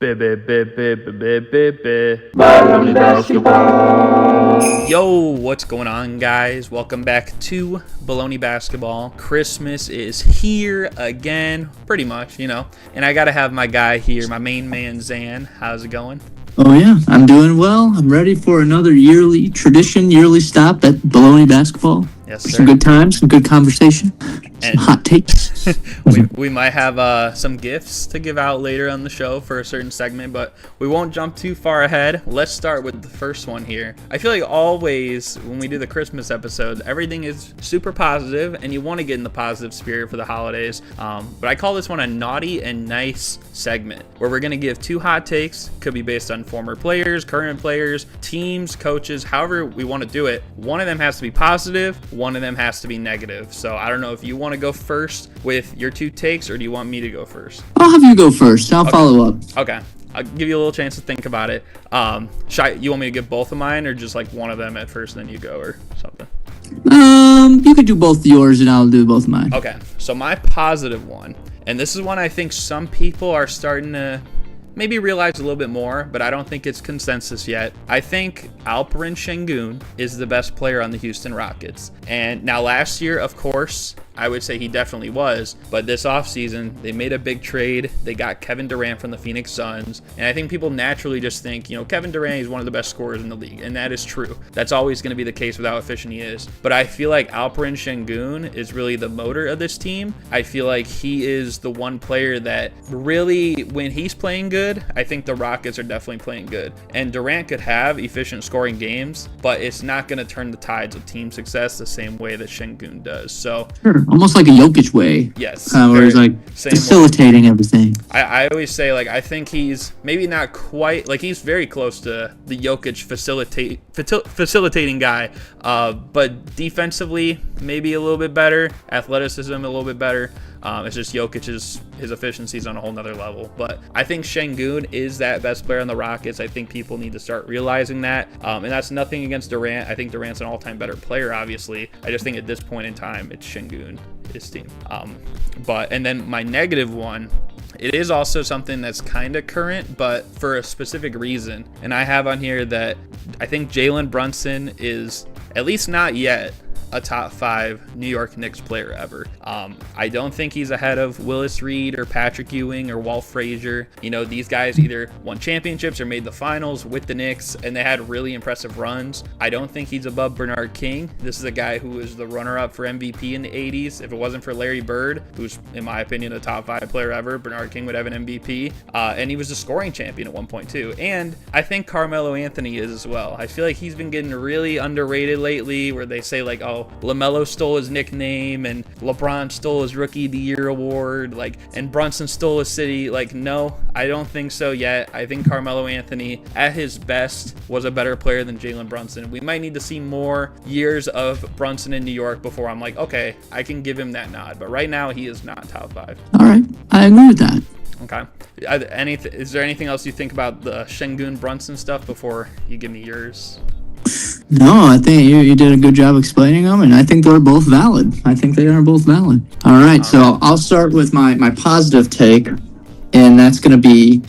Bullony Basketball. Yo, what's going on, guys? Welcome back to Bullony Basketball. Christmas is here again, pretty much, and I gotta have my guy here, my main man, Zan. How's it going? Oh yeah, I'm doing well. I'm ready for another yearly stop at Bullony Basketball. Yes, sir. Some good times, some good conversation, some hot takes. we might have some gifts to give out later on the show for a certain segment, but we won't jump too far ahead. Let's start with the first one here. I feel like always when we do the Christmas episodes, everything is super positive, and you want to get in the positive spirit for the holidays. But I call this one a naughty and nice segment, where we're going to give two hot takes. Could be based on former players, current players, teams, coaches, however we want to do it. One of them has to be positive, one of them has to be negative. So I don't know if you want to go first with your two takes, or do you want me to go first? I'll have you go first. I'll follow up. Okay. I'll give you a little chance to think about it. You want me to give both of mine, or just like one of them at first, then you go, or something? You could do both yours, and I'll do both of mine. Okay. So my positive one, and this is one I think some people are starting to maybe realize a little bit more, but I don't think it's consensus yet. I think Alperen Şengün is the best player on the Houston Rockets. And now last year, of course, I would say he definitely was, but this offseason, they made a big trade. They got Kevin Durant from the Phoenix Suns, and I think people naturally just think, Kevin Durant is one of the best scorers in the league, and that is true. That's always going to be the case with how efficient he is. But I feel like Alperen Şengün is really the motor of this team. I feel like he is the one player that really, when he's playing good, I think the Rockets are definitely playing good. And Durant could have efficient scoring games, but it's not going to turn the tides of team success the same way that Şengün does. So sure. Almost like a Jokic way. Yes. Where he's like facilitating everything. I always say, I think he's maybe not quite, he's very close to the Jokic facilitating guy, but defensively, maybe a little bit better. Athleticism, a little bit better. It's just Jokic's his efficiency is on a whole nother level. But I think Şengün is that best player on the Rockets. I think people need to start realizing that. And that's nothing against Durant. I think Durant's an all-time better player, obviously. I just think at this point in time, it's Şengün, his team. And then my negative one, it is also something that's kind of current, but for a specific reason. And I have on here that I think Jalen Brunson is, at least not yet, a top 5 New York Knicks player ever. I don't think he's ahead of Willis Reed or Patrick Ewing or Walt Frazier. These guys either won championships or made the finals with the Knicks, and they had really impressive runs. I don't think he's above Bernard King. This is a guy who was the runner-up for MVP in the 80s. If it wasn't for Larry Bird, who's, in my opinion, a top 5 player ever, Bernard King would have an MVP. And he was a scoring champion at one point, too. And I think Carmelo Anthony is as well. I feel like he's been getting really underrated lately, where they say, LaMelo stole his nickname, and LeBron stole his Rookie of the Year award, and Brunson stole his city. No, I don't think so yet. I think Carmelo Anthony, at his best, was a better player than Jalen Brunson. We might need to see more years of Brunson in New York before I'm like, okay, I can give him that nod. But right now, he is not top 5. All right, I agree with that. Okay. Is there anything else you think about the Şengün Brunson stuff before you give me yours? No, I think you did a good job explaining them, and I think they're both valid. I think they are both valid. All right, so I'll start with my positive take, and that's going to be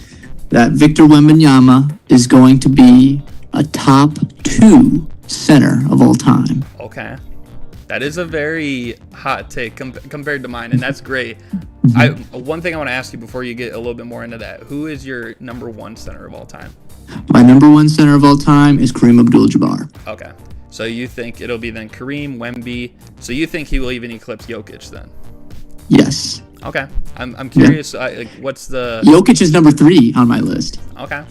that Victor Wembanyama is going to be a top 2 center of all time. Okay. That is a very hot take compared to mine, and that's great. One thing I want to ask you before you get a little bit more into that, who is your number 1 center of all time? My number 1 center of all time is Kareem Abdul-Jabbar. Okay. So you think it'll be then Kareem, Wemby. So you think he will even eclipse Jokic then? Yes. Okay. I'm curious, what's the... Jokic is number 3 on my list. Okay.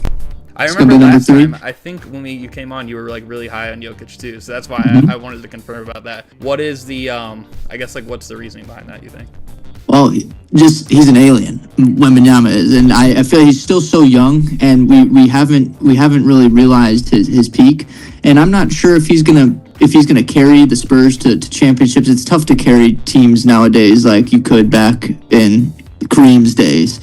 I remember last time, I think when you came on, you were really high on Jokic too. So that's why I wanted to confirm about that. What is the, what's the reasoning behind that, you think? Well, he's an alien. Wembanyama is, and I feel he's still so young, and we haven't really realized his peak. And I'm not sure if he's gonna carry the Spurs to championships. It's tough to carry teams nowadays like you could back in Kareem's days,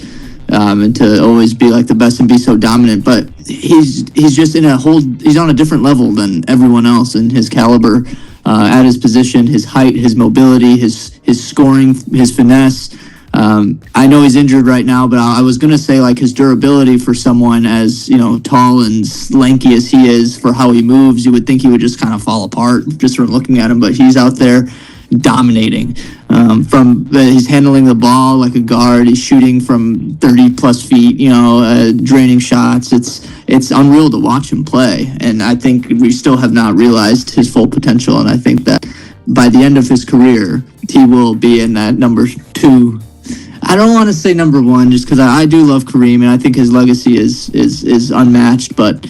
and to always be the best and be so dominant. But he's just he's on a different level than everyone else in his caliber. At his position, his height, his mobility, his scoring, his finesse, I know he's injured right now, but I was going to say like his durability for someone as, tall and lanky as he is, for how he moves, you would think he would just kind of fall apart just from looking at him, but he's out there dominating. He's handling the ball like a guard. He's shooting from 30 plus feet, draining shots. It's unreal to watch him play. And I think we still have not realized his full potential. And I think that by the end of his career, he will be in that number 2. I don't want to say number 1 just because I do love Kareem and I think his legacy is unmatched. But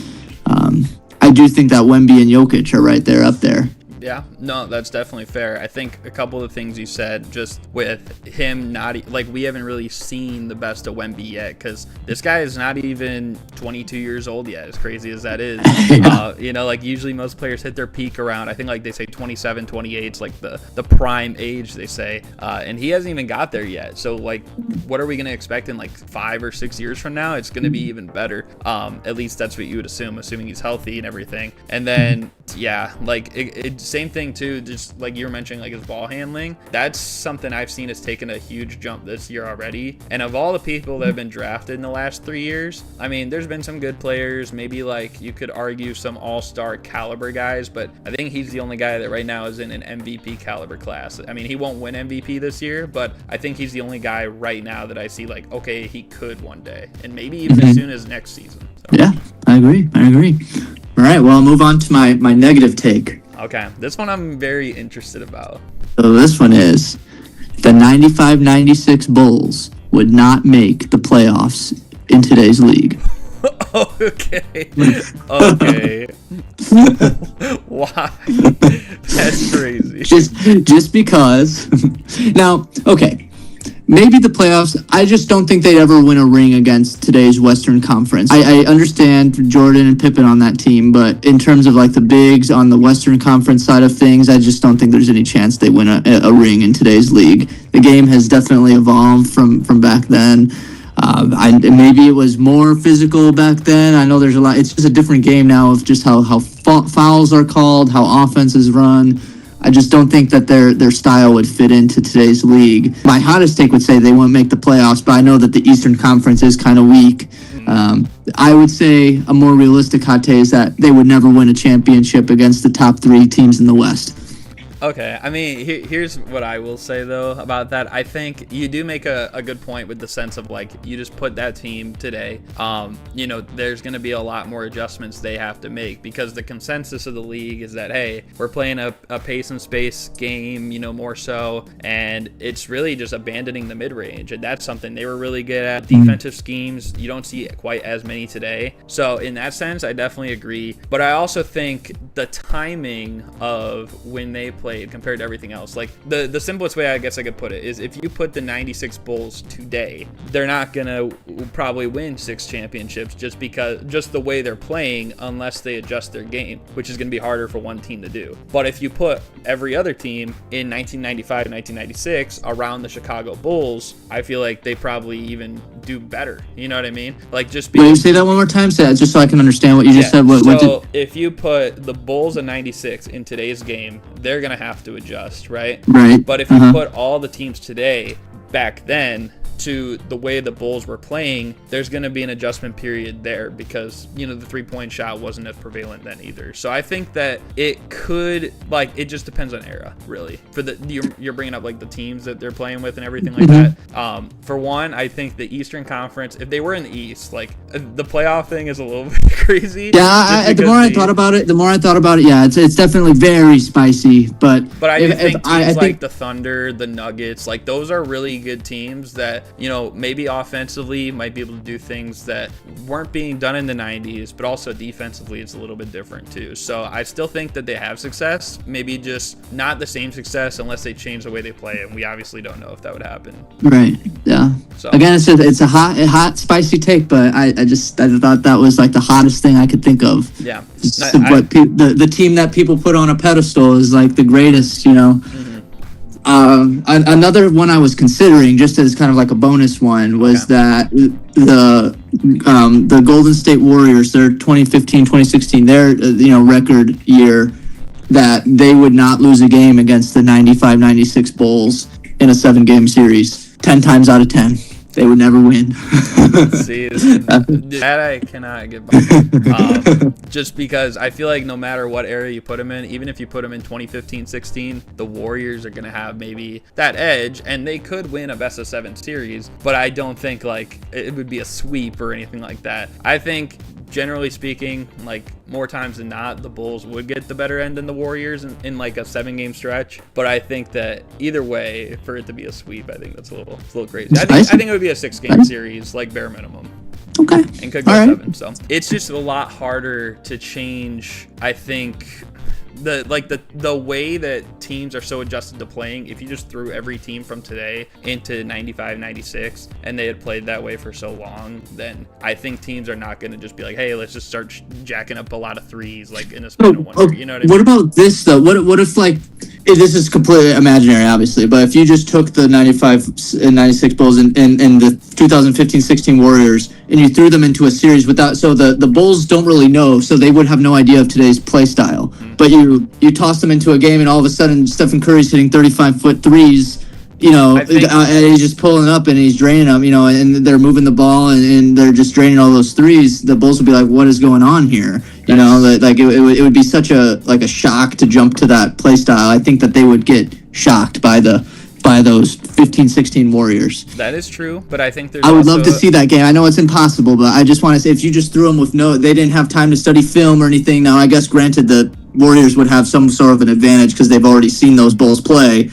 I do think that Wemby and Jokic are right there up there. Yeah, no, that's definitely fair. I think a couple of things you said, just with him we haven't really seen the best of Wemby yet, because this guy is not even 22 years old yet, as crazy as that is. Usually most players hit their peak around, I think they say 27, 28 is like the prime age, they say, and he hasn't even got there yet. So what are we going to expect in 5 or 6 years from now? It's going to be even better. At least that's what you would assuming he's healthy and everything. And then, yeah, same thing too, just like you were mentioning, his ball handling. That's something I've seen has taken a huge jump this year already. And of all the people that have been drafted in the last 3 years, I mean, there's been some good players, maybe you could argue some all-star caliber guys, but I think he's the only guy that right now is in an MVP caliber class. I mean, he won't win MVP this year, but I think he's the only guy right now that I see okay, he could one day, and maybe even as soon as next season. So. Yeah, I agree. All right, well, I'll move on to my negative take. Okay, this one I'm very interested about. So this one is, the 95-96 Bulls would not make the playoffs in today's league. Okay. Why? That's crazy. Just because. Now, okay. Maybe the playoffs, I just don't think they'd ever win a ring against today's Western Conference. I understand Jordan and Pippen on that team, but in terms of the bigs on the Western Conference side of things, I just don't think there's any chance they win a ring in today's league. The game has definitely evolved from back then. Maybe it was more physical back then. I know there's a lot. It's just a different game now of just how fouls are called, how offense is run. I just don't think that their style would fit into today's league. My hottest take would say they won't make the playoffs, but I know that the Eastern Conference is kind of weak. I would say a more realistic hot take is that they would never win a championship against the top 3 teams in the West. Okay, I mean, here's what I will say, though, about that. I think you do make a good point with the sense of, you just put that team today. There's going to be a lot more adjustments they have to make, because the consensus of the league is that, hey, we're playing a pace and space game, more so, and it's really just abandoning the mid-range, and that's something they were really good at. Defensive schemes, you don't see quite as many today. So in that sense, I definitely agree. But I also think the timing of when they played compared to everything else, the simplest way I guess I could put it is, if you put the 96 Bulls today, they're not gonna probably win 6 championships just the way they're playing, unless they adjust their game, which is gonna be harder for one team to do. But if you put every other team in 1995 and 1996 around the Chicago Bulls, I feel like they probably even do better. You know what I mean? Just Will you say that one more time? Say that just so I can understand what you just said. If you put the Bulls in 96 in today's game, they're gonna have to adjust, right? Right. But if you put all the teams today back then to the way the Bulls were playing, there's going to be an adjustment period there, because the 3-point shot wasn't as prevalent then either. So I think that it could, it just depends on era, really. For you're bringing up the teams that they're playing with and everything like that. For one, I think the Eastern Conference, if they were in the East, the playoff thing is a little bit crazy. Yeah, the more I thought about it, yeah, it's definitely very spicy. But I do think teams the Thunder, the Nuggets, those are really good teams that, maybe offensively might be able to do things that weren't being done in the 90s, but also defensively it's a little bit different too. So I still think that they have success, maybe just not the same success unless they change the way they play, and we obviously don't know if that would happen. Right. Yeah. So again, it's a hot, spicy take, but I thought that was the hottest thing I could think of. Yeah. The team that people put on a pedestal is the greatest, Another one I was considering, just as kind of a bonus one, was that the Golden State Warriors, their 2015-2016, their record year, that they would not lose a game against the 95-96 Bulls in a 7-game series. 10 times out of 10, they would never win. See, that I cannot get behind. Just because I feel like no matter what area you put them in, even if you put them in 2015-16, the Warriors are going to have maybe that edge, and they could win a best-of-7 series, but I don't think like it would be a sweep or anything like that. I think, generally speaking, like more times than not, the Bulls would get the better end than the Warriors in like a 7-game stretch. But I think that either way, for it to be a sweep, I think that's a little crazy. I think it would be a 6-game series, like bare minimum. Okay. And could go 7. So it's just a lot harder to change, I think. The way that teams are so adjusted to playing, if you just threw every team from today into 95, 96, and they had played that way for so long, then I think teams are not going to just be like, hey, let's just start jacking up a lot of threes like in a span of 1 year. You know what I mean? What about this though? What if like this is completely imaginary, obviously, but if you just took the 95 and 96 Bulls and the 2015-16 Warriors and you threw them into a series without, so the Bulls don't really know, so they would have no idea of today's play style. But you toss them into a game and all of a sudden Stephen Curry's hitting 35-foot threes, and he's just pulling up and he's draining them, and they're moving the ball and they're just draining all those threes. The Bulls would be like, what is going on here? It would be such a shock to jump to that play style. I think that they would get shocked by those 15-16 Warriors. That is true, but I think I would love to see that game. I know it's impossible, but I just want to say, if you just threw them they didn't have time to study film or anything. Now, I guess granted the Warriors would have some sort of an advantage because they've already seen those Bulls play,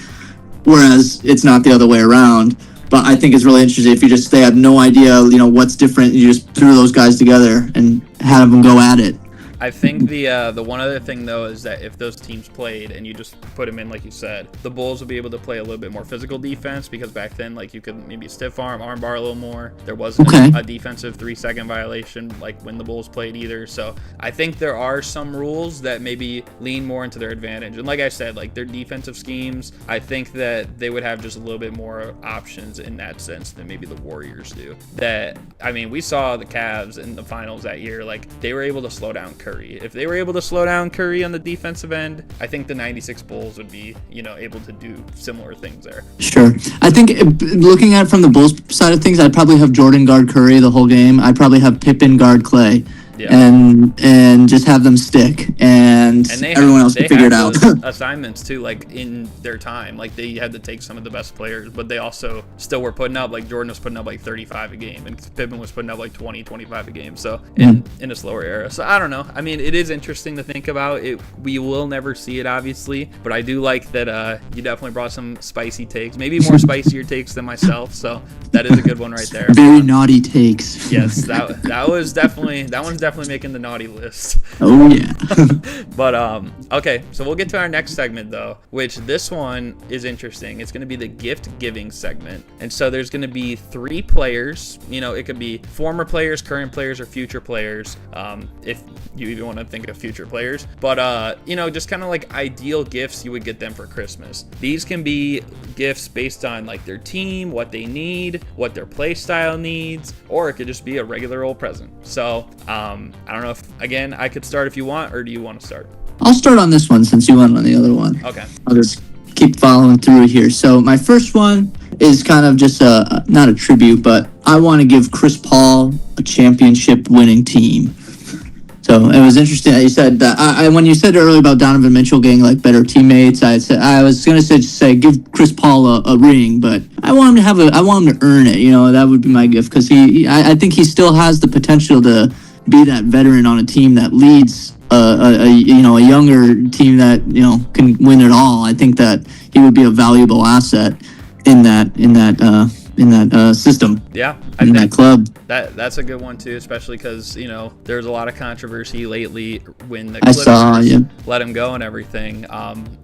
whereas it's not the other way around. But I think it's really interesting if they have no idea, what's different. You just threw those guys together and had them go at it. I think the one other thing, though, is that if those teams played and you just put them in, like you said, the Bulls would be able to play a little bit more physical defense, because back then, like, you could maybe stiff arm bar a little more. There wasn't a defensive 3-second violation like when the Bulls played either. So I think there are some rules that maybe lean more into their advantage. And like I said, like their defensive schemes, I think that they would have just a little bit more options in that sense than maybe the Warriors do. We saw the Cavs in the finals that year. Like, they were able to slow down Curry. If they were able to slow down Curry on the defensive end, I think the 96 Bulls would be, able to do similar things there. Sure. I think looking at it from the Bulls side of things, I'd probably have Jordan guard Curry the whole game. I'd probably have Pippen guard Clay. Yeah. And just have them stick, and everyone else can figure it out. Assignments too, like in their time, like they had to take some of the best players, but they also still were putting up, like Jordan was putting up like 35 a game, and Pippen was putting up like 20, 25 a game. So in a slower era. So I don't know. I mean, it is interesting to think about. We will never see it, obviously, but I do like that you definitely brought some spicy takes, maybe more spicier takes than myself. So that is a good one right there. Very naughty takes. Yes, that one's definitely making the naughty list. Oh yeah. But okay, so we'll get to our next segment though, which this one is interesting. It's going to be the gift giving segment. And so there's going to be 3 players. It could be former players, current players, or future players, if you even want to think of future players. But just kind of like ideal gifts you would get them for Christmas. These can be gifts based on like their team, what they need, what their play style needs, or it could just be a regular old present. So I don't know if, again, I could start if you want, or do you want to start? I'll start on this one since you went on the other one. Okay. I'll just keep following through here. So my first one is kind of just not a tribute, but I want to give Chris Paul a championship winning team. So it was interesting that you said that. When you said earlier about Donovan Mitchell getting like better teammates, I was gonna say give Chris Paul a ring, but I want him to earn it. That would be my gift, because I think he still has the potential to be that veteran on a team that leads a younger team that can win it all. I think that he would be a valuable asset in that system. Yeah, in that club. That's a good one too, especially because there's a lot of controversy lately when the Clippers let him go and everything.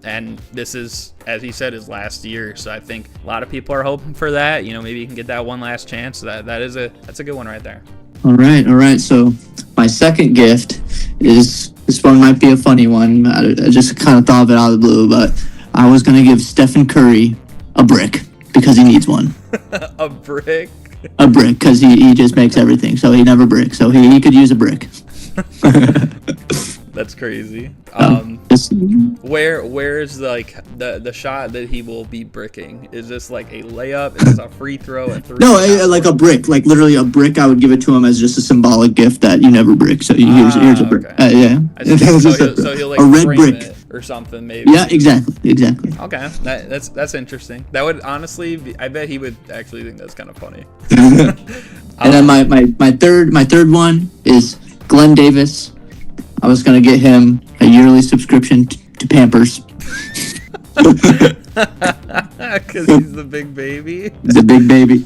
And this is, as he said, his last year. So I think a lot of people are hoping for that. Maybe he can get that one last chance. That's a good one right there. All right. So my second gift is, this one might be a funny one. I just kind of thought of it out of the blue, but I was going to give Stephen Curry a brick because he needs one. A brick? A brick, because he just makes everything, so he never bricks. So he could use a brick. That's crazy. Just- Where's like the shot that he will be bricking? Is this like a layup? Is this a free throw? A three? no, like a brick, like literally a brick. I would give it to him as just a symbolic gift that you never brick. So here's a brick. Okay. Yeah. I see. So he'll like a red frame brick. it or something maybe. Yeah, exactly. Okay, that's interesting. That would honestly, I bet he would actually think that's kind of funny. And then my third one is Glenn Davis. I was gonna get him a yearly subscription to Pampers. Because he's the big baby. The big baby.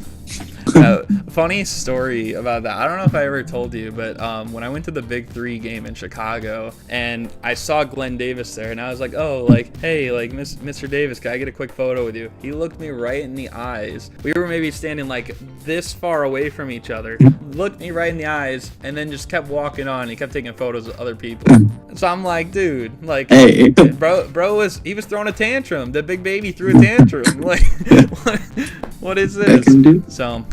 Funny story about that. I don't know if I ever told you, but when I went to the Big 3 game in Chicago and I saw Glenn Davis there, and I was like, oh, like, hey, like, Mr. Davis, can I get a quick photo with you? He looked me right in the eyes. We were maybe standing like this far away from each other, looked me right in the eyes, and then just kept walking on. He kept taking photos of other people. So I'm like, dude, like, Hey. bro was throwing a tantrum. The big baby threw a tantrum. Like, what is this? So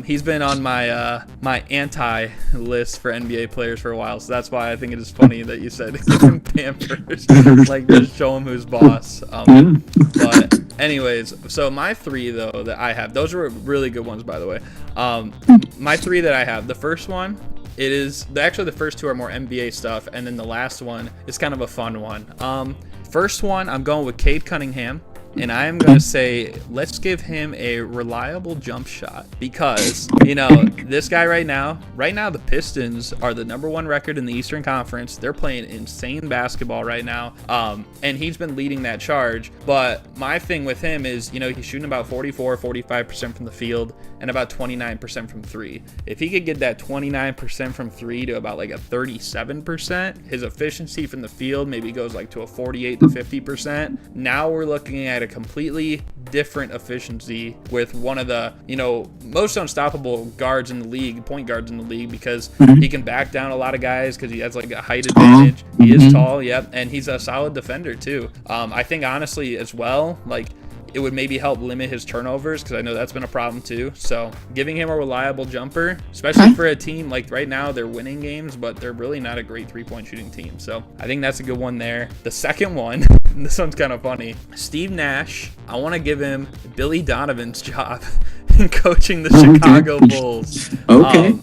he's been on my my anti list for NBA players for a while, so that's why I think it is funny that you said give him Pampers, like just show him who's boss. But anyways, so my three though that I have, those were really good ones by the way. My three that I have, the first one, it is actually the first two are more NBA stuff, and then the last one is kind of a fun one. First one, I'm going with Cade Cunningham. And I am going to say, let's give him a reliable jump shot because, you know, this guy right now, the Pistons are the #1 record in the Eastern Conference. They're playing insane basketball right now. And he's been leading that charge. But my thing with him is, you know, he's shooting about 45% from the field and about 29% from three. If he could get that 29% from three to about like a 37%, his efficiency from the field maybe goes like to a 48 to 50%. Now we're looking at a completely different efficiency with one of the, you know, most unstoppable guards in the league, point guards in the league, because he can back down a lot of guys because he has like a height advantage. He is tall, yep, and he's a solid defender too. I think honestly as well, like, it would maybe help limit his turnovers because I know that's been a problem too. So giving him a reliable jumper, especially for a team like right now, they're winning games, but they're really not a great three-point shooting team. So I think that's a good one there. The second one, this one's kind of funny. Steve Nash, I want to give him Billy Donovan's job in coaching the Chicago Bulls. Okay.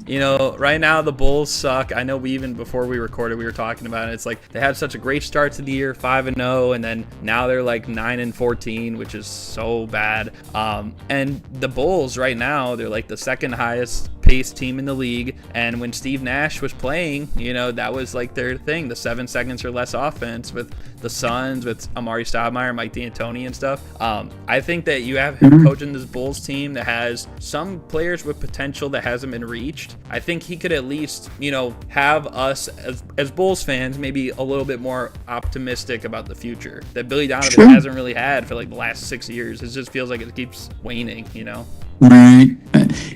You know, right now the Bulls suck. I know before we recorded, we were talking about it. It's like they had such a great start to the year, 5-0, and then now they're like 9-14, which is so bad. And the Bulls right now, they're like the second highest paced team in the league. And when Steve Nash was playing, you know, that was like their thing, the 7 seconds or less offense with the Suns, with Amari Stoudemire, Mike D'Antoni and stuff. I think that you have him coaching this Bulls team that has some players with potential that hasn't been reached. I think he could at least, you know, have us as Bulls fans maybe a little bit more optimistic about the future that Billy Donovan hasn't really had for like the last 6 years. It just feels like it keeps waning, you know? Right.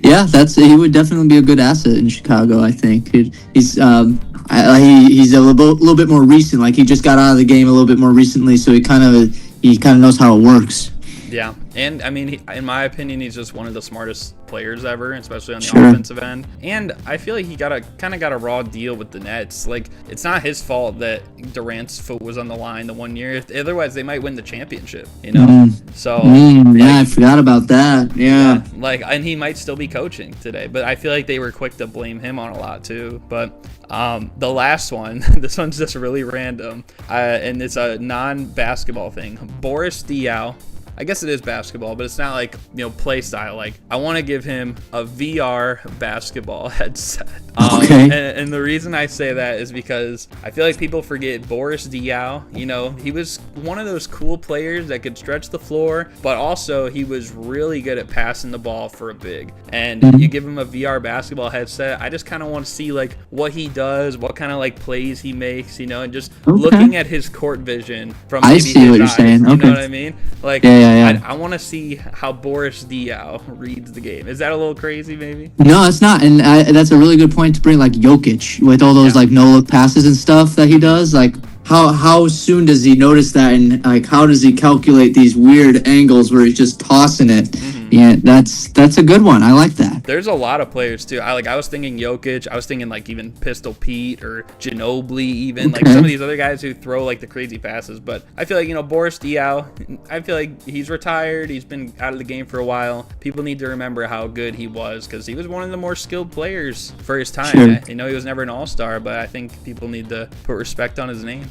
Yeah, he would definitely be a good asset in Chicago. I think he's a little bit more recent. Like he just got out of the game a little bit more recently, so he kind of knows how it works. Yeah, and I mean, in my opinion, he's just one of the smartest players ever, especially on the offensive end. And I feel like he got a raw deal with the Nets. Like, it's not his fault that Durant's foot was on the line the one year. Otherwise, they might win the championship. You know, so yeah, I forgot about that. Yeah, like, and he might still be coaching today, but I feel like they were quick to blame him on a lot too. But the last one, this one's just really random, and it's a non-basketball thing. Boris Diaw. I guess it is basketball, but it's not like, you know, play style. Like, I want to give him a VR basketball headset. And the reason I say that is because I feel like people forget Boris Diaw. You know, he was one of those cool players that could stretch the floor, but also he was really good at passing the ball for a big. And you give him a VR basketball headset, I just kind of want to see like what he does, what kind of like plays he makes, you know, and just looking at his court vision from maybe his what you're eyes, saying. You know what I mean? Like, I want to see how Boris Diaw reads the game. Is that a little crazy, maybe? No, it's not, and that's a really good point to bring. Like Jokic with all those like no look passes and stuff that he does. Like, how soon does he notice that, and like how does he calculate these weird angles where he's just tossing it? Yeah, that's a good one. I like that. There's a lot of players too. I was thinking Jokic. I was thinking like even Pistol Pete or Ginobili, even like some of these other guys who throw like the crazy passes. But I feel like Boris Diaw. I feel like he's retired. He's been out of the game for a while. People need to remember how good he was because he was one of the more skilled players for his time. Sure. I know he was never an all-star, but I think people need to put respect on his name.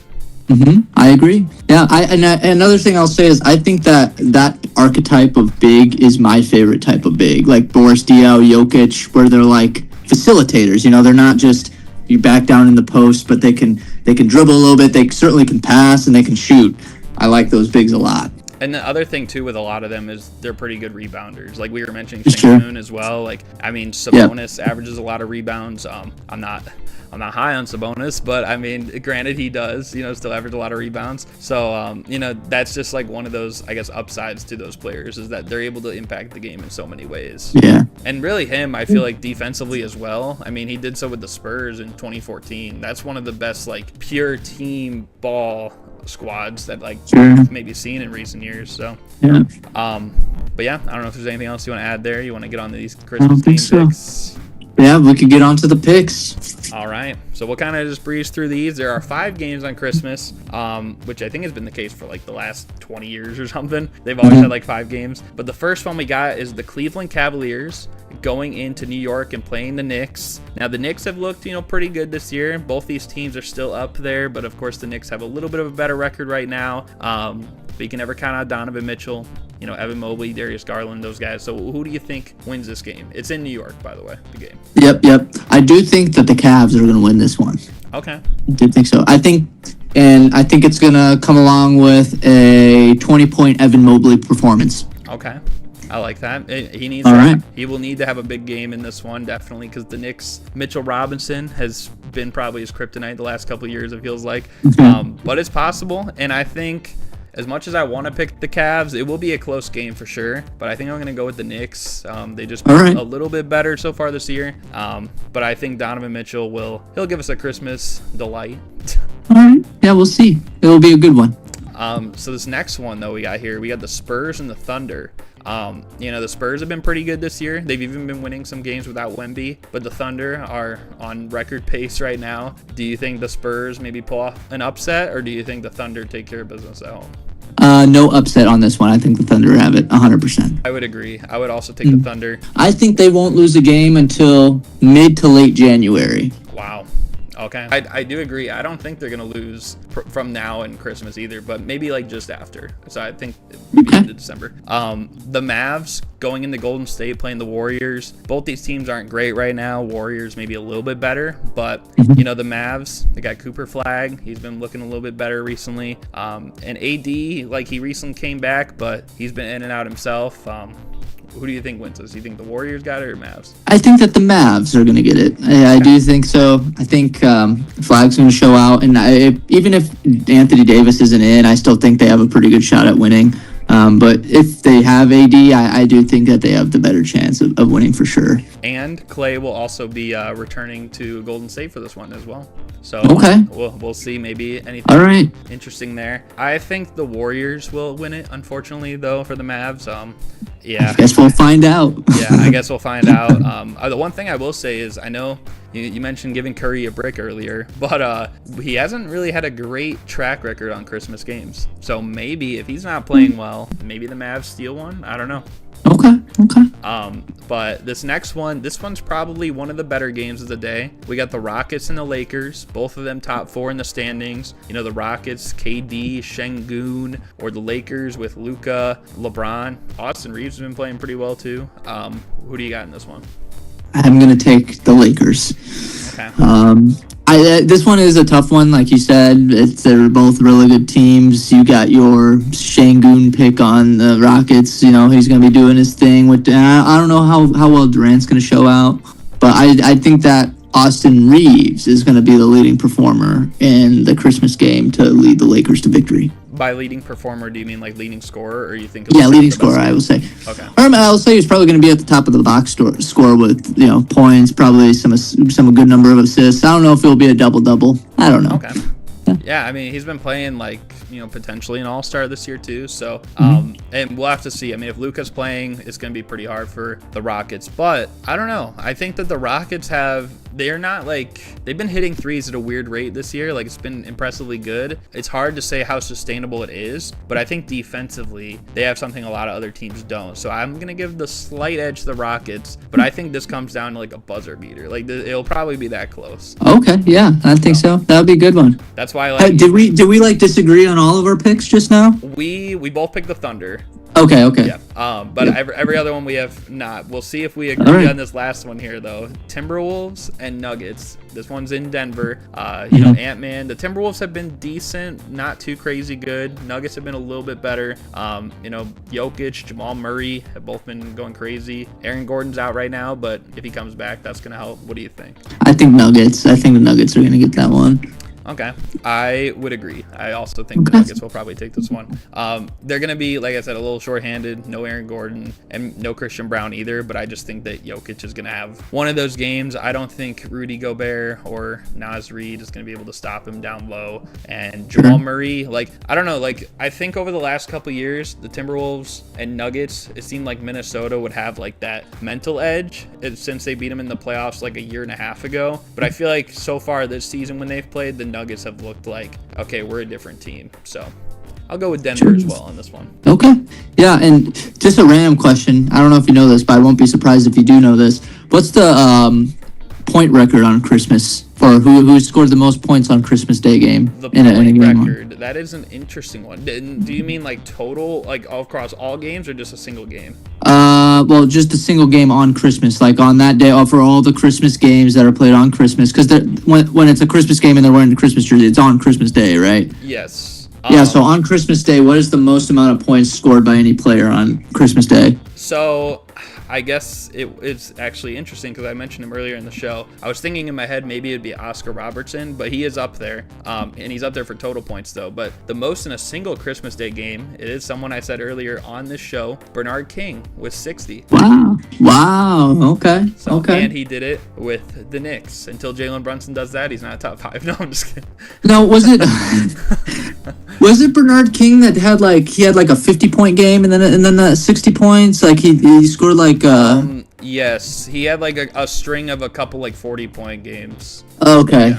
I agree. Yeah, another thing I'll say is I think that archetype of big is my favorite type of big, like Boris Diaw, Jokic, where they're like facilitators. They're not just you back down in the post, but they can dribble a little bit. They certainly can pass and they can shoot. I like those bigs a lot. And the other thing too with a lot of them is they're pretty good rebounders. Like we were mentioning Sengun as well. Like Sabonis averages a lot of rebounds. I'm not high on Sabonis, but I mean, granted he does, still average a lot of rebounds. So, that's just like one of those, I guess, upsides to those players is that they're able to impact the game in so many ways. Yeah. And really him, I feel like defensively as well. I mean, he did so with the Spurs in 2014. That's one of the best like pure team ball squads that we've maybe seen in recent years. So, yeah. But yeah, I don't know if there's anything else you want to add there. You want to get on to these Christmas game picks? Yeah, we could get on to the picks. All right. So we'll kind of just breeze through these. There are 5 games on Christmas, which I think has been the case for like the last 20 years or something. They've always had like 5 games. But the first one we got is the Cleveland Cavaliers going into New York and playing the Knicks. Now, the Knicks have looked, pretty good this year. Both these teams are still up there, but of course the Knicks have a little bit of a better record right now. But you can never count out Donovan Mitchell, Evan Mobley, Darius Garland, those guys. So who do you think wins this game? It's in New York, by the way, the game. Yep. I do think that the Cavs are going to win this one. Okay. I do think so. I think it's going to come along with a 20-point Evan Mobley performance. Okay. I like that. He will need to have a big game in this one, definitely, because the Knicks, Mitchell Robinson has been probably his kryptonite the last couple of years, it feels like. But it's possible, and I think as much as I want to pick the Cavs, it will be a close game for sure. But I think I'm going to go with the Knicks. They just been a little bit better so far this year. But I think Donovan Mitchell he'll give us a Christmas delight. All right. Yeah, we'll see. It'll be a good one. So this next one, though, we got the Spurs and the Thunder. The Spurs have been pretty good this year. They've even been winning some games without Wemby, but the Thunder are on record pace right now. Do you think the Spurs maybe pull off an upset, or do you think the Thunder take care of business at home? No upset on this one. I think the Thunder have it 100%. I would agree. I would also take the Thunder. I think they won't lose a game until mid to late January. Wow. Okay. I do agree. I don't think they're going to lose from now and Christmas either, but maybe like just after. So I think maybe into December. The Mavs going into Golden State playing the Warriors. Both these teams aren't great right now. Warriors maybe a little bit better, but the Mavs, they got Cooper Flag. He's been looking a little bit better recently. And AD, he recently came back, but he's been in and out himself. Who do you think wins this? Do you think the Warriors got it or Mavs? I think that the Mavs are going to get it. I do think so. I think Flag's going to show out. And even if Anthony Davis isn't in, I still think they have a pretty good shot at winning. But if they have AD, I do think that they have the better chance of winning for sure. And Clay will also be returning to Golden State for this one as well. So we'll see maybe anything interesting there. I think the Warriors will win it, unfortunately, though, for the Mavs. I guess we'll find out. I guess we'll find out. The one thing I will say is I know you mentioned giving Curry a brick earlier, but he hasn't really had a great track record on Christmas games. So maybe if he's not playing well, maybe the Mavs steal one. I don't know. Okay. But this one's probably one of the better games of the day. We got the Rockets and the Lakers, both of them top 4 in the standings. The Rockets, KD, Şengün, or the Lakers with Luka, LeBron. Austin Reeves has been playing pretty well too. Who do you got in this one? I'm going to take the Lakers. Okay. This one is a tough one, like you said. They're both really good teams. You got your Şengün pick on the Rockets. He's going to be doing his thing. I don't know how well Durant's going to show out, but I think that Austin Reeves is going to be the leading performer in the Christmas game to lead the Lakers to victory. By leading performer, do you mean like leading scorer, or you think? Yeah, leading scorer, I would say. Okay. I'll say he's probably going to be at the top of the box score with points, probably some good number of assists. I don't know if it'll be a double-double. I don't know. Okay. Yeah, I mean, he's been playing like potentially an all-star this year too. So, and we'll have to see. I mean, if Luka's playing, it's going to be pretty hard for the Rockets. But I don't know. I think that the Rockets they're not they've been hitting threes at a weird rate this year. Like, it's been impressively good. It's hard to say how sustainable it is, but I think defensively they have something a lot of other teams don't. So I'm going to give the slight edge to the Rockets, but I think this comes down to a buzzer beater. It'll probably be that close. Okay, yeah, I think so. That would be a good one. That's why did we disagree on all of our picks just now? We both picked the Thunder. Okay. Yeah. But every other one we have not. We'll see if we agree on this last one here, though. Timberwolves and Nuggets. This one's in Denver. Ant-Man. The Timberwolves have been decent, not too crazy good. Nuggets have been a little bit better. Jokic, Jamal Murray have both been going crazy. Aaron Gordon's out right now, but if he comes back, that's going to help. What do you think? I think Nuggets. I think the Nuggets are going to get that one. Okay, I would agree. I also think the Nuggets will probably take this one. They're going to be, like I said, a little shorthanded. No Aaron Gordon and no Christian Brown either, but I just think that Jokic is going to have one of those games. I don't think Rudy Gobert or Naz Reid is going to be able to stop him down low. And Jamal Murray, I don't know. I think over the last couple years, the Timberwolves and Nuggets, it seemed like Minnesota would have that mental edge since they beat them in the playoffs a year and a half ago. But I feel like so far this season when they've played, the Nuggets have looked okay, we're a different team. So I'll go with Denver as well on this one. Okay. Yeah, and just a random question. I don't know if you know this, but I won't be surprised if you do know this. What's the point record on Christmas for who scored the most points on Christmas Day game? The point record. That is an interesting one. Do you mean total, across all games, or just a single game? Well, just a single game on Christmas, on that day, for all the Christmas games that are played on Christmas, because when it's a Christmas game and they're wearing the Christmas jersey, it's on Christmas Day, right? Yes. So on Christmas Day, what is the most amount of points scored by any player on Christmas Day? So I guess it's actually interesting because I mentioned him earlier in the show. I was thinking in my head maybe it'd be Oscar Robertson, but he is up there. And he's up there for total points, though. But the most in a single Christmas Day game, it is someone I said earlier on this show, Bernard King, with 60. Wow. Okay. And he did it with the Knicks. Until Jalen Brunson does that, he's not top 5. No, I'm just kidding. No, was it Bernard King that had a 50-point game and then the 60 points? He scored yes, he had a string of a couple 40-point games. Okay,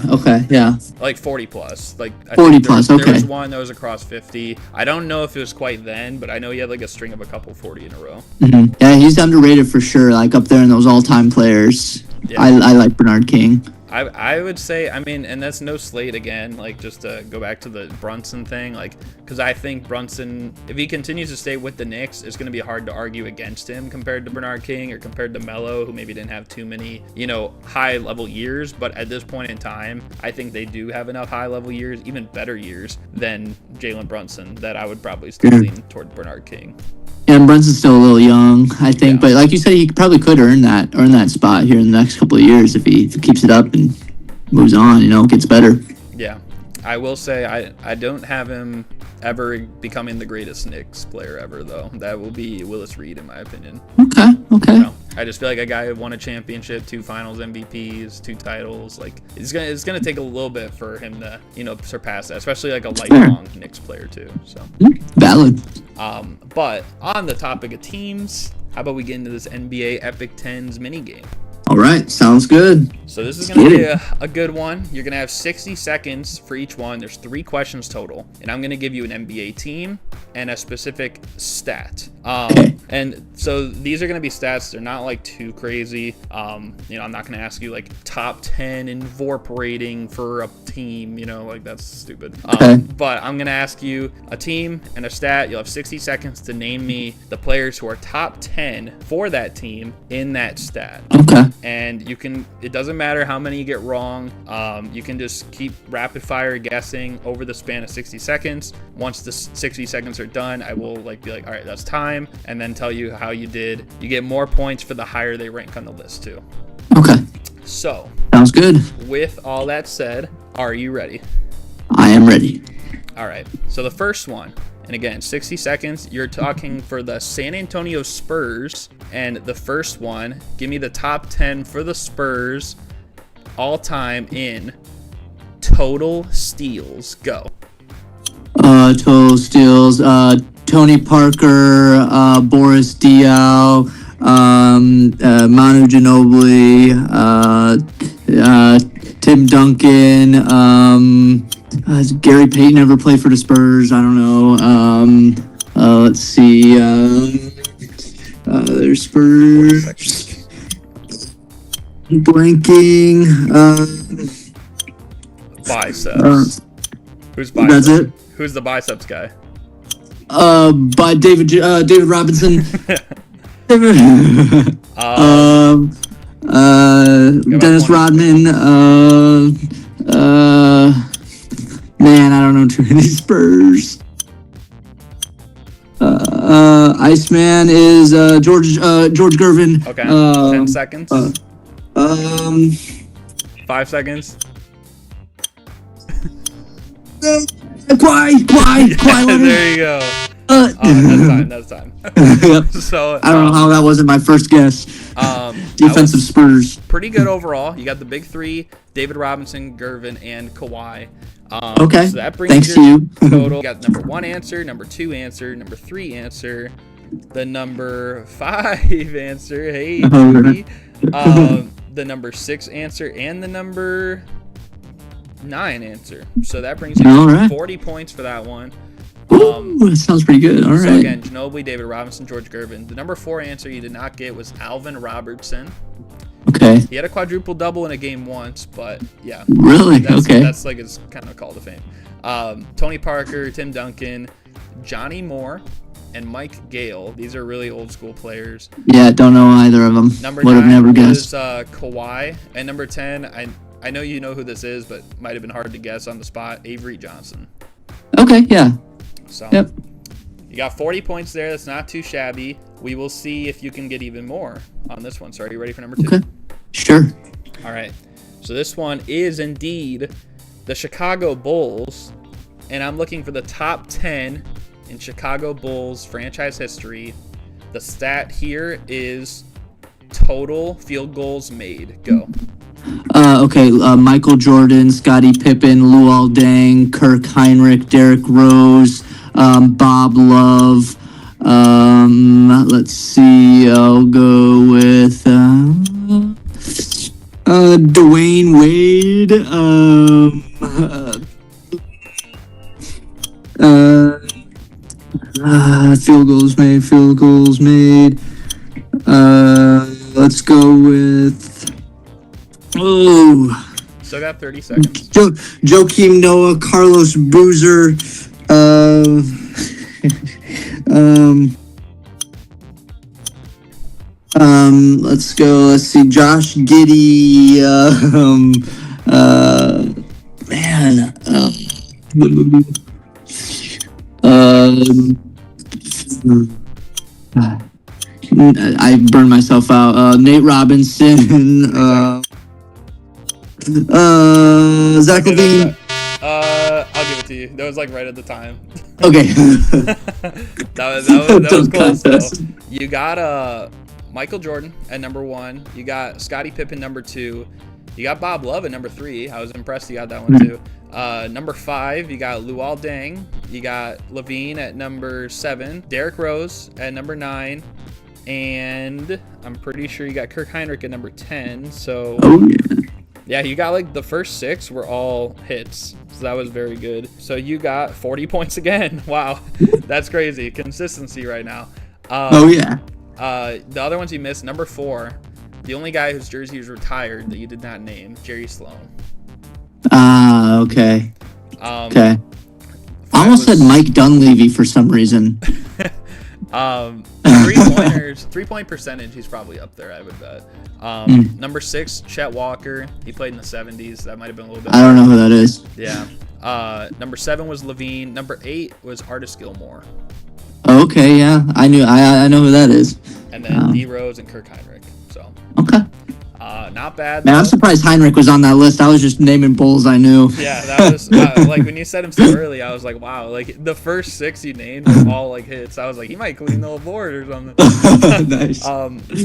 yeah. 40 plus. 40 plus, okay. There was one that was across 50. I don't know if it was quite then, but I know he had a string of a couple 40 in a row. Mm-hmm. Yeah, he's underrated for sure, up there in those all-time players. Yeah. I like Bernard King. I would say, and that's no slate again, just to go back to the Brunson thing, because I think Brunson, if he continues to stay with the Knicks, it's going to be hard to argue against him compared to Bernard King or compared to Melo, who maybe didn't have too many, high-level years. But at this point in time, I think they do have enough high-level years, even better years than Jalen Brunson, that I would probably still lean toward Bernard King. And Brunson's still a little young, I think, but like you said, he probably could earn that spot here in the next couple of years if he keeps it up and moves on, gets better. Yeah, I will say I don't have him ever becoming the greatest Knicks player ever, though. That will be Willis Reed, in my opinion. Okay. I just feel like a guy who won a championship, 2 Finals MVPs, 2 titles. It's gonna take a little bit for him to surpass that, especially a lifelong Knicks player too. So valid. But on the topic of teams, how about we get into this NBA Epic Tens Minigame? All right, sounds good. So this is going to be a good one. You're going to have 60 seconds for each one. There's 3 questions total. And I'm going to give you an NBA team and a specific stat. And so these are going to be stats. They're not too crazy. I'm not going to ask you top 10 in VORP rating for a team. That's stupid. But I'm going to ask you a team and a stat. You'll have 60 seconds to name me the players who are top 10 for that team in that stat. Okay. And it doesn't matter how many you get wrong. You can just keep rapid fire guessing over the span of 60 seconds. Once the 60 seconds are done, I will be all right, that's time, and then tell you how you did. You get more points for the higher they rank on the list too. Okay. So sounds good. With all that said, are you ready? I am ready. All right. So the first one, and again, 60 seconds, you're talking for the San Antonio Spurs. And the first one, give me the top 10 for the Spurs all time in total steals. Go. Total steals. Tony Parker, Boris Diaw, Manu Ginobili, Tim Duncan. Gary Payton ever play for the Spurs? I don't know. Let's see. There's Spurs. Blanking. Biceps. Who's biceps? That's it. Who's the biceps guy? By David Robinson. Dennis Rodman. Man, I don't know too many Spurs. Iceman is George Gervin. Okay. 10 seconds. 5 seconds. Kawhi Leonard. There you go. That's time. Yep. So I don't know how that wasn't my first guess. Defensive Spurs. Pretty good overall. You got the big three: David Robinson, Gervin, and Kawhi. Okay. So that brings Thanks your to you. total. You got number 1 answer, number 2 answer, number 3 answer, the number 5 answer. Hey, baby. The number 6 answer, and the number 9 answer. So that brings you 40 points for that one. Ooh, that sounds pretty good. All right. So again, Ginobili, David Robinson, George Gervin. The number 4 answer you did not get was Alvin Robertson. Okay. He had a quadruple double in a game once, but yeah. Really? That's like his kind of call to fame. Tony Parker, Tim Duncan, Johnny Moore, and Mike Gale. These are really old school players. Yeah, don't know either of them. Number Would have 9 never was guessed. Kawhi, and number 10, I know you know who this is, but might have been hard to guess on the spot. Avery Johnson. Okay, yeah. So Yep. you got 40 points there. That's not too shabby. We will see if you can get even more on this one. So are you ready for number 2? Okay. Sure. All right. So this one is indeed the Chicago Bulls, and I'm looking for the top 10 in Chicago Bulls franchise history. The stat here is total field goals made. Go. Okay. Michael Jordan, Scottie Pippen, Luol Deng, Kirk Heinrich, Derrick Rose, Bob Love. Let's see. I'll go with Dwayne Wade. Field goals made. Let's go with. Oh. Still got 30 seconds. Joakim Noah, Carlos Boozer. Let's go. Let's see. Josh Giddey. I burned myself out. Nate Robinson. Zach LaVine. I'll give it to you. That was like right at the time. Okay. that was close though. You got Michael Jordan at number 1. You got Scottie Pippen number 2. You got Bob Love at number 3. I was impressed you got that one too. Number 5, you got Luol Deng. You got LaVine at number 7. Derrick Rose at number 9. And I'm pretty sure you got Kirk Heinrich at number 10. So yeah, you got like the first 6 were all hits. So that was very good. So you got 40 points again. Wow. That's crazy. Consistency right now. The other ones you missed, number 4, the only guy whose jersey was retired that you did not name, Jerry Sloan. Okay. Okay. I almost said Mike Dunleavy for some reason. 3-point percentage, he's probably up there, I would bet. Number 6, Chet Walker. He played in the 70s. That might have been a little bit. I don't know who that is. Yeah. Number 7 was LaVine. Number 8 was Artis Gilmore. Okay, yeah. I know who that is. And then D Rose and Kirk Heinrich. So. Okay. Not bad. Man, I'm surprised Heinrich was on that list. I was just naming Bulls I knew. Yeah, that was like when you said him so early, I was like, wow, like the first 6 you named were all like hits. I was like, he might clean the board or something. Nice.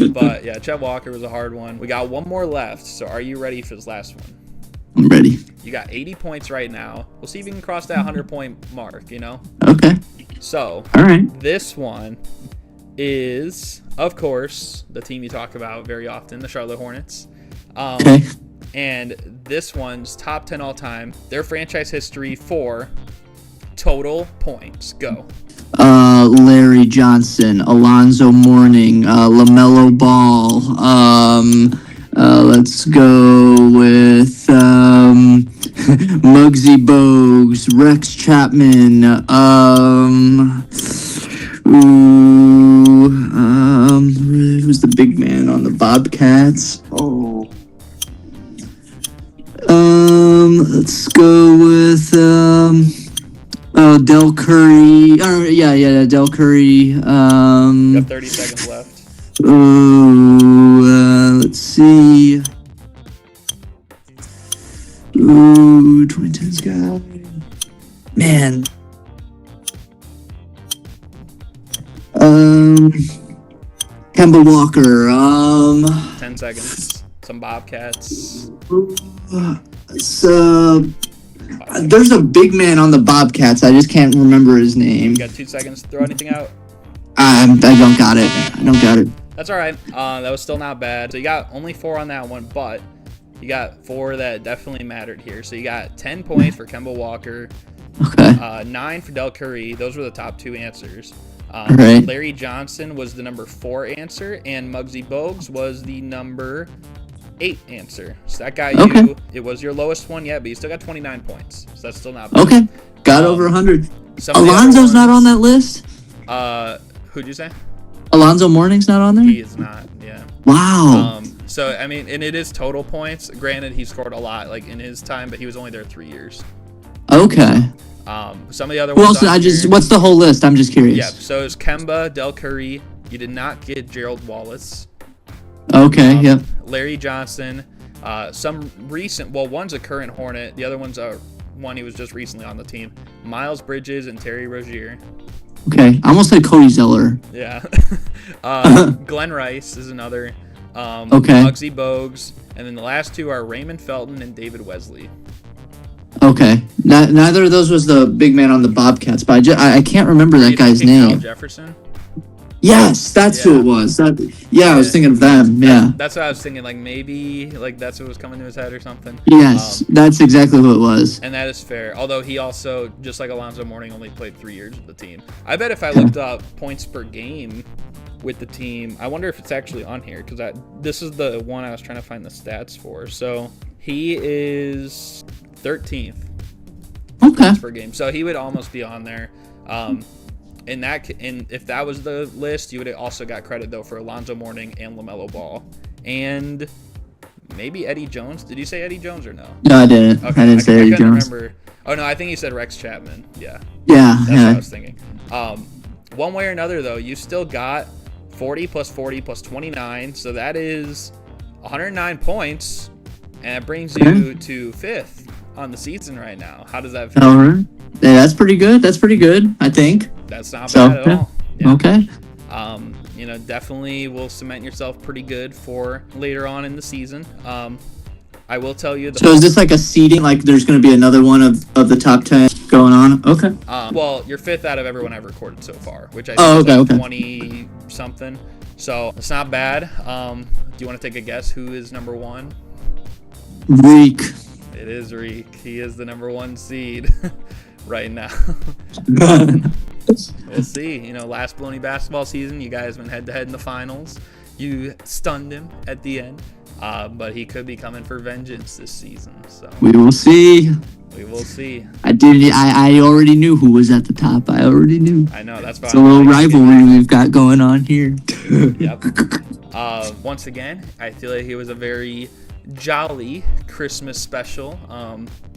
But yeah, Chet Walker was a hard one. We got one more left. So are you ready for this last one? I'm ready. You got 80 points right now. We'll see if you can cross that 100-point mark, you know? Okay. So, all right. This one is, of course, the team you talk about very often, the Charlotte Hornets. Okay. And this one's top 10 all time. Their franchise history for total points. Go. Larry Johnson, Alonzo Mourning, LaMelo Ball. Let's go with Muggsy Bogues, Rex Chapman. Who's the big man on the Bobcats? Oh. Let's go with Del Curry. Del Curry. You have 30 seconds left. Let's see. 2010's guy. Man. Kemba Walker. 10 seconds. Some Bobcats. There's a big man on the Bobcats. I just can't remember his name. You got 2 seconds to throw anything out? I don't got it. That's all right. That was still not bad. So you got only 4 on that one, but you got 4 that definitely mattered here. So you got 10 points for Kemba Walker. Okay. 9 for Del Curry. Those were the top 2 answers. Right. Larry Johnson was the number 4 answer, and Muggsy Bogues was the number 8 answer. So that got you. It was your lowest one yet, but you still got 29 points. So that's still not bad. Okay. Got over 100. Some of Alonzo's not on that list? Who'd you say? Alonzo Mourning's not on there? He is not, yeah. Wow. So, I mean, and it is total points. Granted, he scored a lot, like, in his time, but he was only there 3 years. Okay. Some of the other Who ones. else? What's the whole list? I'm just curious. Yeah, so it's Kemba, Del Curry. You did not get Gerald Wallace. Okay, yep. Larry Johnson. Some recent, well, one's a current Hornet. The other one's one he was just recently on the team. Miles Bridges and Terry Rozier. Okay, I almost said Cody Zeller. Yeah. Glenn Rice is another. Okay. Muggsy Bogues. And then the last 2 are Raymond Felton and David Wesley. Okay. Neither of those was the big man on the Bobcats, but I can't remember that guy's name. Al Jefferson? Yes, that's who it was. I was thinking of them. Yeah. That's what I was thinking. Like, maybe, like, that's what was coming to his head or something. Yes, that's exactly who it was. And that is fair. Although he also, just like Alonzo Mourning, only played 3 years with the team. I bet if I looked up points per game with the team, I wonder if it's actually on here, because this is the one I was trying to find the stats for. So he is 13th. Okay. Points per game. So he would almost be on there. And if that was the list, you would have also got credit though for Alonzo Mourning and LaMelo Ball, and maybe Eddie Jones. Did you say Eddie Jones or no? No, I didn't. Okay, I didn't say Eddie Jones. Remember. Oh no, I think you said Rex Chapman. Yeah. Yeah. That's what I was thinking. One way or another though, you still got 40 plus 40 plus 29, so that is 109 points, and it brings you to 5th on the season right now. How does that feel? All right. Yeah, that's pretty good. I think. That's not bad at all. Yeah. Okay. Definitely will cement yourself pretty good for later on in the season. I will tell you. So is this like a seeding? Like there's going to be another one of the top 10 going on? Okay. Well, you're 5th out of everyone I've recorded so far, which I think is like 20 something. So it's not bad. Do you want to take a guess who is number 1? Reek. It is Reek. He is the number 1 seed right now. We'll see. Last Bullony Basketball season, you guys went head-to-head in the finals. You stunned him at the end, but he could be coming for vengeance this season. So we will see. We will see. I already knew who was at the top. I already knew. I know. That's it's a little rivalry we've got going on here. Yep. Once again, I feel like it was a very jolly Christmas special.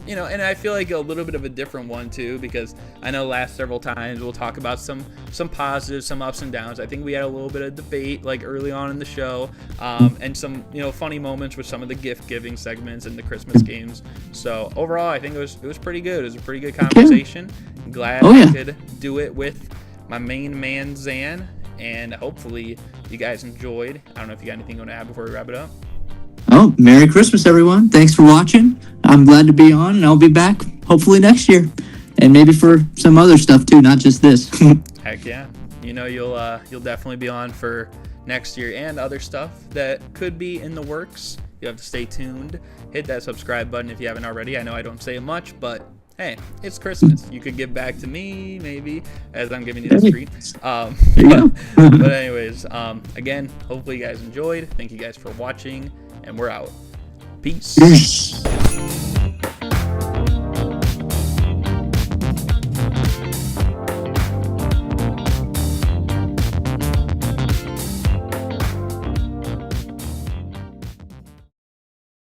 And I feel like a little bit of a different one too, because I know last several times we'll talk about some positives, some ups and downs. I think we had a little bit of debate like early on in the show, and some funny moments with some of the gift giving segments and the Christmas games. So overall, I think it was pretty good. It was a pretty good conversation. Glad I could do it with my main man Zan, and hopefully you guys enjoyed. I don't know if you got anything you want to add before we wrap it up. Oh, Merry Christmas, everyone. Thanks for watching. I'm glad to be on, and I'll be back hopefully next year. And maybe for some other stuff too, not just this. Heck yeah. You know, you'll definitely be on for next year and other stuff that could be in the works. You have to stay tuned. Hit that subscribe button if you haven't already. I know I don't say it much, but hey, it's Christmas. You could give back to me, maybe, as I'm giving you the treat. But anyways, again, hopefully you guys enjoyed. Thank you guys for watching, and we're out. Peace.